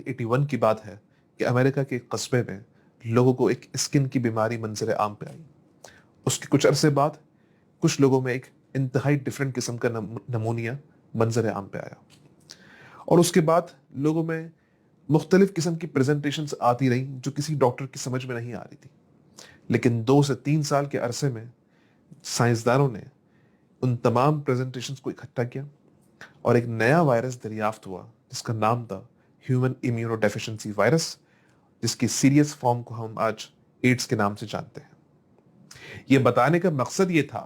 1981 की बात है कि अमेरिका के एक कस्बे में लोगों को एक स्किन की बीमारी मंजर आम पे आई। उसके कुछ अरसे बाद कुछ लोगों में एक इंतहाई डिफरेंट किस्म का नमूनिया मंजर आम पे आया, और उसके बाद लोगों में मुख्तलिफ किस्म की प्रेजेंटेशंस आती रही जो किसी डॉक्टर की समझ में नहीं आ रही थी। लेकिन 2 से 3 साल के अरसे में साइंसदानों ने उन तमाम प्रेजेंटेशंस को इकट्ठा किया और एक नया वायरस दरियाफ्त हुआ जिसका नाम था ह्यूमन इम्यूनोडेफिशिएंसी वायरस, जिसकी सीरियस फॉर्म को हम आज एड्स के नाम से जानते हैं। ये बताने का मकसद ये था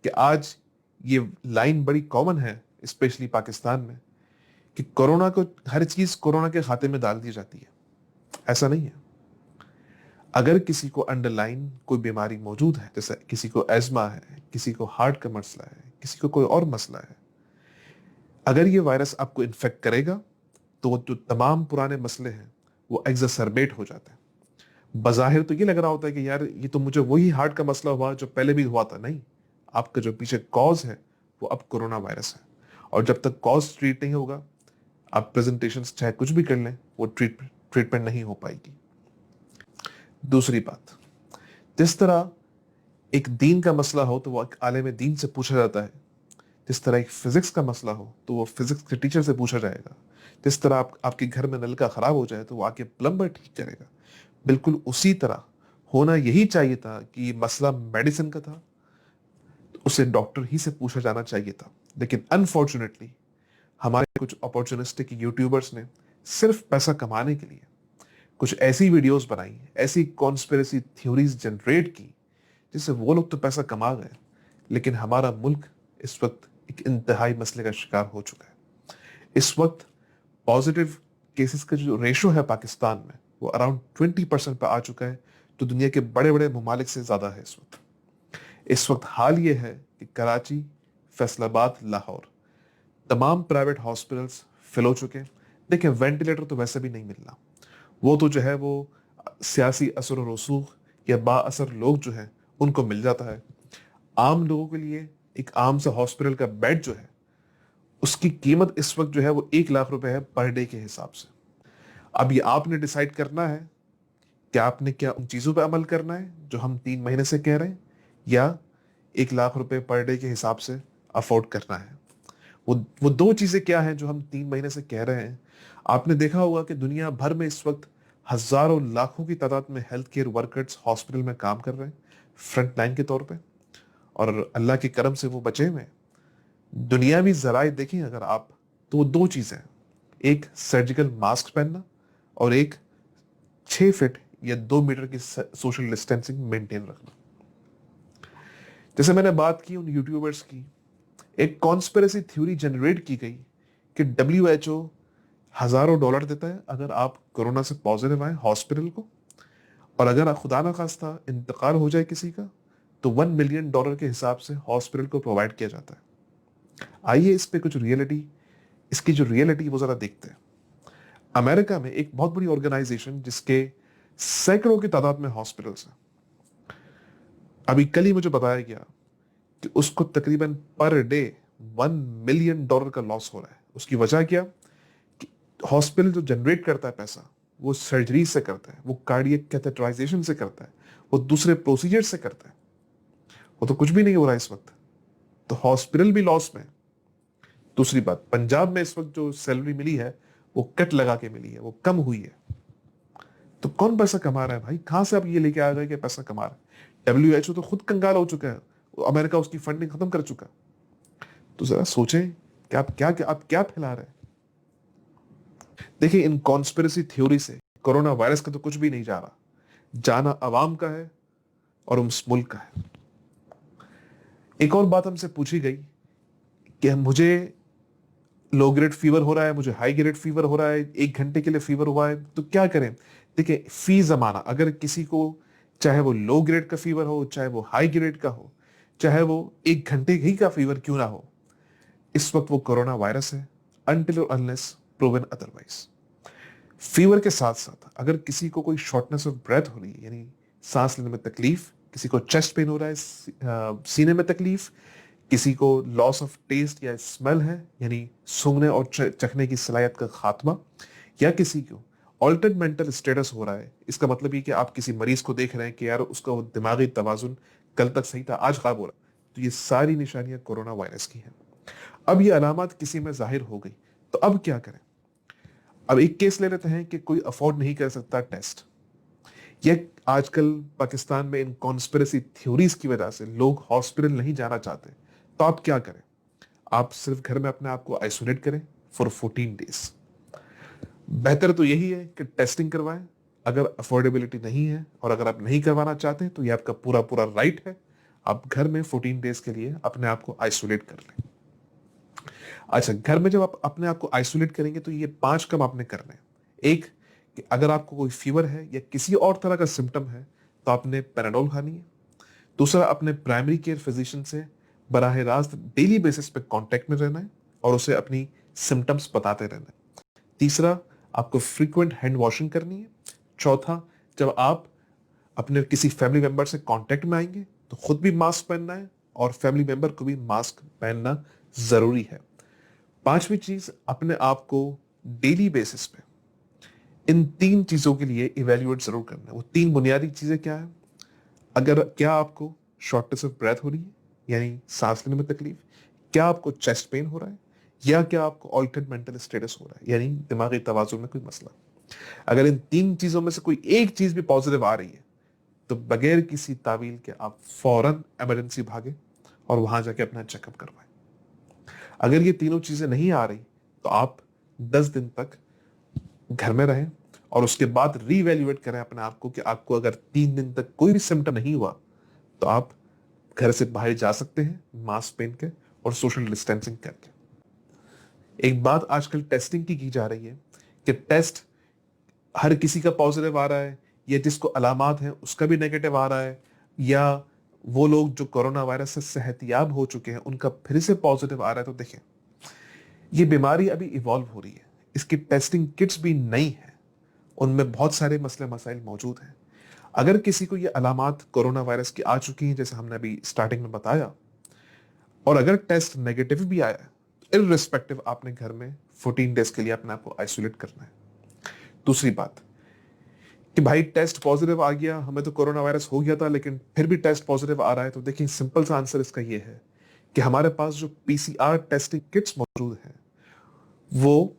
कि आज ये लाइन बड़ी कॉमन है, स्पेशली पाकिस्तान में, कि कोरोना को हर चीज कोरोना के खाते में डाल दी जाती है। ऐसा नहीं है। अगर किसी को अंडरलाइन कोई बीमारी मौजूद है, जैसे किसी को एज़मा है, किसी को हार्ट का मसला है, किसी को कोई और मसला है, अगर ये वायरस आपको इन्फेक्ट करेगा तो वो जो तमाम पुराने मसले हैं वो एग्जासर्बेट हो जाते हैं। बज़ाहिर तो ये लग रहा होता है कि यार ये तो मुझे वही हार्ट का मसला हुआ जो पहले भी हुआ था। नहीं, आपका जो पीछे कॉज है वो अब कोरोना वायरस है, और जब तक कॉज ट्रीट नहीं होगा, आप प्रेजेंटेशंस चाहे कुछ भी कर लें, वो ट्रीटमेंट नहीं हो पाएगी। दूसरी बात, जिस तरह एक दीन का मसला हो तो वो एक आलिम दीन से पूछा जाता है, जिस तरह एक फिजिक्स का मसला हो तो वो फिजिक्स के टीचर से पूछा जाएगा, जिस तरह आपके घर में नल का खराब हो जाए तो वो आके प्लम्बर ठीक करेगा, बिल्कुल उसी तरह होना यही चाहिए था कि मसला मेडिसिन का था तो उसे डॉक्टर ही से पूछा जाना चाहिए था। लेकिन अनफॉर्चुनेटली हमारे कुछ अपॉर्चुनिस्टिक यूट्यूबर्स ने सिर्फ पैसा कमाने के लिए कुछ ऐसी वीडियोस बनाई, ऐसी कॉन्स्पिरेसी थ्योरीज जनरेट की, जिससे वो लोग तो पैसा कमा गए, लेकिन हमारा मुल्क इस वक्त एक इंतहाई मसले का शिकार हो चुका है। इस वक्त पॉजिटिव केसेस का जो रेशो है पाकिस्तान में वो अराउंड 20% पे आ चुका है, जो दुनिया के बड़े बड़े ममालिक से ज्यादा है। इस वक्त हाल ये है कि कराची, फैसलाबाद, लाहौर तमाम प्राइवेट हॉस्पिटल्स फिल हो चुके हैं। देखिए, वेंटिलेटर तो वैसे भी नहीं मिलना, वो तो जो है वो सियासी असर और रसूख या बाअसर लोग जो हैं उनको मिल जाता है। आम लोगों के लिए एक आम सा हॉस्पिटल का बेड जो है उसकी कीमत इस वक्त जो है वो 1 लाख रुपए है पर डे के हिसाब से। अब ये आपने डिसाइड करना है कि आपने क्या उन चीजों पे अमल करना है जो हम 3 महीने से कह रहे हैं, या 1 लाख रुपए पर डे के हिसाब से अफोर्ड करना है। वो दो चीजें क्या हैं जो हम 3 महीने से कह रहे हैं। आपने देखा होगा कि दुनिया भर में इस वक्त हजारों लाखों की तादाद में हेल्थ केयर वर्कर्स हॉस्पिटल में काम कर रहे हैं फ्रंट लाइन के तौर पे, और अल्लाह के करम से वो बचे हुए हैं। दुनियावी जराए देखें अगर आप, तो वो दो चीजें हैं, एक सर्जिकल मास्क पहनना और एक 6 फीट या 2 मीटर की सोशल डिस्टेंसिंग मेंटेन रखना। जैसे मैंने बात की उन यूट्यूबर्स की, एक कॉन्स्पिरेसी थ्योरी जनरेट की गई कि WHO हजारों डॉलर देता है अगर आप कोरोना से पॉजिटिव आए हॉस्पिटल को, और अगर खुदा ना खास्ता इंतकाल हो जाए किसी का तो $1 मिलियन के हिसाब से हॉस्पिटल को प्रोवाइड किया जाता है। आइए इस पे कुछ रियलिटी, इसकी जो रियलिटी वो जरा देखते हैं। अमेरिका में एक बहुत बड़ी ऑर्गेनाइजेशन जिसके सैकड़ों की तादाद में हॉस्पिटल्स हैं, अभी कल ही मुझे बताया गया कि उसको तकरीबन पर डे $1 मिलियन का लॉस हो रहा है। उसकी वजह क्या? कि हॉस्पिटल जो जनरेट करता है पैसा वो सर्जरी से करता है, वो कार्डियक कैथेटराइजेशन से करता है, वो दूसरे प्रोसीजर से करता है। वो तो कुछ भी नहीं हो रहा है इस वक्त, तो हॉस्पिटल भी लॉस में। दूसरी बात, पंजाब में इस वक्त जो सैलरी मिली है वो कट लगा के मिली है, वो कम हुई है। तो कौन पैसा कमा रहा है भाई? कहां से आप ये लेके आ गए कि पैसा कमा रहा है? WHO तो खुद कंगाल हो चुका है, अमेरिका उसकी फंडिंग खत्म कर चुका। तो जरा सोचें कि आप क्या फैला रहे हैं। देखिए, इन कॉन्स्पिरेसी थ्योरी से कोरोना वायरस का तो कुछ भी नहीं जा रहा, जाना अवाम का है और उस मुल्क का है। एक और बात हमसे पूछी गई कि मुझे लो ग्रेड फीवर हो रहा है, मुझे हाई ग्रेड फीवर हो रहा है, 1 घंटे के लिए फीवर हुआ है, तो क्या करें? देखिए, फी जमाना, अगर किसी को चाहे वो लो ग्रेड का फीवर हो, चाहे वो हाई ग्रेड का हो, चाहे वो 1 घंटे ही का फीवर क्यों ना हो, इस वक्त वो कोरोना वायरस है, अनटिल और अनलेस प्रूवन अदरवाइज। फीवर के साथ साथ अगर किसी को कोई शॉर्टनेस ऑफ ब्रेथ हो रही है, यानी सांस लेने में तकलीफ, किसी को चेस्ट पेन हो रहा है, सीने में तकलीफ, किसी को लॉस ऑफ टेस्ट या स्मेल है, यानी सूंघने और चखने की सलाहियत का खात्मा, या किसी को ऑल्टर्ड मेंटल स्टेटस हो रहा है, इसका मतलब ये कि आप किसी मरीज को देख रहे हैं कि यार उसका वो दिमागी तवाजुन कल तक सही था, आज खराब हो रहा है, तो ये सारी निशानियां कोरोना वायरस की हैं। अब ये अलामत किसी में जाहिर हो गई, तो अब क्या करें? अब एक केस ले लेते हैं कि कोई अफोर्ड नहीं कर सकता टेस्ट। ये आजकल पाकिस्तान में इन कॉन्स्पिरेसी थ्योरीज की वजह से लोग हॉस्पिटल नहीं जाना चाहते, तो आप क्या करें? आप सिर्फ घर में अपने आप को आइसोलेट करें फॉर 14 डेज। बेहतर तो यही है कि टेस्टिंग करवाएं। अगर अफोर्डेबिलिटी नहीं है और अगर आप नहीं करवाना चाहते तो ये आपका पूरा पूरा राइट है, आप घर में 14 डेज के लिए अपने आप को आइसोलेट कर लें। अच्छा, घर में जब आप अपने आप को आइसोलेट करेंगे तो ये 5 काम आपने करने हैं। एक, कि अगर आपको कोई फीवर है या किसी और तरह का सिम्टम है तो आपने पैराडोल खानी है। दूसरा, अपने प्राइमरी केयर फिजिशियन से बराह रास्त डेली बेसिस पे कांटेक्ट में रहना है और उसे अपनी सिम्टम्स बताते रहना है। तीसरा, आपको फ्रीक्वेंट हैंड वॉशिंग करनी है। चौथा, जब आप अपने किसी फैमिली मेंबर से कांटेक्ट में आएंगे तो खुद भी मास्क पहनना है और फैमिली मेंबर को भी मास्क पहनना जरूरी है। पांचवी चीज, अपने आप को डेली बेसिस पे इन 3 चीजों के लिए इवेल्युएट जरूर करना है। वो 3 बुनियादी चीजें क्या है? अगर क्या आपको शॉर्टनेस ऑफ ब्रेथ हो रही है, यानी सांस लेने में तकलीफ, क्या आपको चेस्ट पेन हो रहा है, या क्या आपको ऑल्टर्ड मेंटल स्टेटस हो रहा है, यानी दिमागी तवाजुन में कोई मसला। अगर इन 3 चीजों में से कोई एक चीज भी पॉजिटिव आ रही है तो बगैर किसी तावील के आप फौरन इमरजेंसी भागे और वहां जाके अपना चेकअप करवाएं। अगर ये तीनों चीजें नहीं आ रही तो आप 10 दिन तक घर में रहें और उसके बाद रीवैल्यूएट करें अपने आप को कि आपको अगर 3 दिन तक कोई भी सिम्टम नहीं हुआ तो आप घर से बाहर जा सकते हैं मास्क पहन के और सोशल डिस्टेंसिंग करके। एक बात आजकल टेस्टिंग की जा रही है कि टेस्ट हर किसी का पॉजिटिव आ रहा है, या जिसको अलामात हैं उसका भी नेगेटिव आ रहा है, या वो लोग जो कोरोना वायरस से सेहतयाब हो चुके हैं उनका फिर से पॉजिटिव आ रहा है। तो देखें, ये बीमारी अभी इवॉल्व हो रही है, इसकी टेस्टिंग किट्स भी नई है, उनमें बहुत सारे मसले मसाइल मौजूद हैं। अगर किसी को ये अलामात कोरोना वायरस की आ चुकी हैं जैसे हमने अभी स्टार्टिंग में बताया, और अगर टेस्ट नेगेटिव भी आया है, इररिस्पेक्टिव आपने घर में 14 डेज के लिए अपने आप को आइसोलेट करना है। दूसरी बात कि भाई टेस्ट पॉजिटिव आ गया, हमें तो कोरोना वायरस हो गया था लेकिन फिर भी टेस्ट पॉजिटिव आ रहा है, तो देखिए सिंपल सा आंसर इसका ये है कि हमारे पास जो पीसीआर टेस्टिंग किट्स मौजूद हैं वो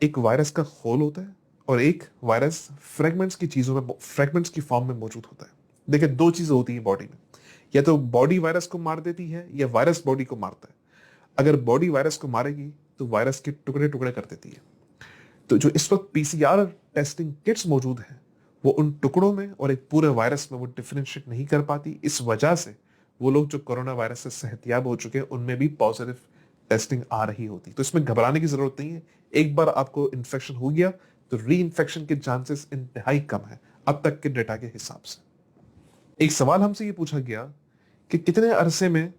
एक वायरस का होल होता है और एक वायरस फ्रेगमेंट्स की चीजों में, फ्रेगमेंट्स की फॉर्म में मौजूद होता है। देखिए 2 चीजें होती हैं बॉडी में, या तो बॉडी वायरस को मार देती है या वायरस बॉडी को मारता है। अगर बॉडी वायरस को मारेगी तो वायरस के टुकड़े टुकड़े कर देती है। तो जो इस वक्त पीसीआर टेस्टिंग किट्स मौजूद हैं वो उन टुकड़ों में और एक पूरे वायरस में वो डिफरेंशिएट नहीं कर पाती। इस वजह से वो लोग जो कोरोना वायरस से सेहतयाब हो चुके हैं उनमें भी पॉजिटिव टेस्टिंग आ रही होती। तो इसमें घबराने की जरूरत नहीं है। एक बार आपको इन्फेक्शन हो गया तो री इन्फेक्शन के चांसेस इंतहाई कम है अब तक के डेटा के हिसाब से। एक सवाल हमसे ये पूछा गया कि कितने अरसे में,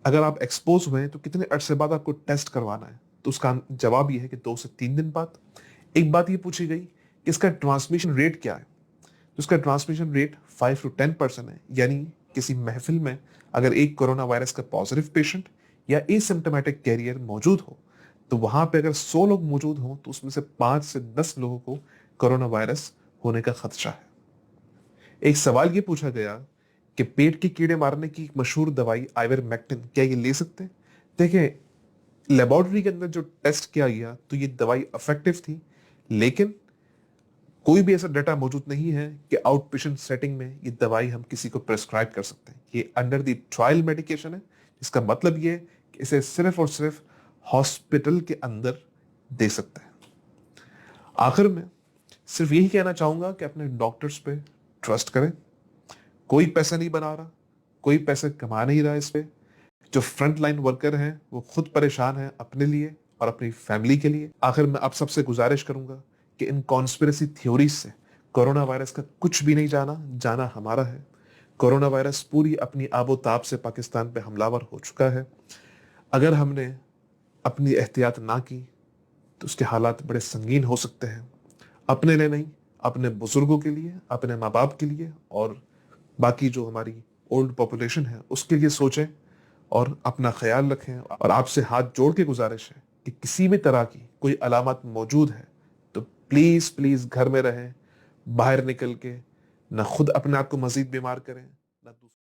अगर आप एक्सपोज हुए हैं तो कितने अरसे बाद आपको टेस्ट करवाना है, तो उसका जवाब ये है कि 2 से 3 दिन बाद। एक बात ये पूछी गई कि इसका ट्रांसमिशन रेट क्या है, तो इसका ट्रांसमिशन रेट 5 to 10% है, यानी किसी महफिल में अगर एक कोरोना वायरस का पॉजिटिव पेशेंट या एसिम्प्टोमेटिक कैरियर मौजूद हो तो वहां पे अगर 100 लोग मौजूद हों तो उसमें से 5 से 10 लोगों को कोरोना वायरस होने का खदशा है। एक सवाल ये पूछा गया कि पेट के कीड़े मारने की मशहूर दवाई आइवरमेक्टिन क्या ये ले सकते हैं? देखिए, लेबोरेटरी के अंदर जो टेस्ट किया गया तो ये दवाई इफेक्टिव थी, लेकिन कोई भी ऐसा डाटा मौजूद नहीं है कि आउट पेशेंट सेटिंग में ये दवाई हम किसी को प्रेस्क्राइब कर सकते हैं। ये अंडर द ट्रायल मेडिकेशन है, इसका मतलब ये है कि इसे सिर्फ और सिर्फ हॉस्पिटल के अंदर दे सकते हैं। आखिर में सिर्फ यही कहना चाहूंगा कि अपने डॉक्टर्स पे ट्रस्ट करें। कोई पैसा नहीं बना रहा, कोई पैसे कमा नहीं रहा इस पे। जो फ्रंट लाइन वर्कर हैं वो खुद परेशान हैं अपने लिए और अपनी फैमिली के लिए। आखिर में आप सबसे गुजारिश करूंगा कि इन कॉन्स्पिरेसी थ्योरीज से कोरोना वायरस का कुछ भी नहीं जाना हमारा है। कोरोना वायरस पूरी अपनी आबोताब से पाकिस्तान पे हमलावर हो चुका है। अगर हमने अपनी एहतियात ना की तो उसके हालात बड़े संगीन हो सकते हैं, अपने लिए नहीं, अपने बुजुर्गों के लिए, अपने माँ बाप के लिए और बाकी जो हमारी ओल्ड पॉपुलेशन है उसके लिए सोचें और अपना ख्याल रखें। और आपसे हाथ जोड़ के गुजारिश है कि किसी भी तरह की कोई अलामत मौजूद है तो پلیز پلیز گھر میں رہیں، باہر نکل کے نہ خود اپنے آپ کو مزید بیمار کریں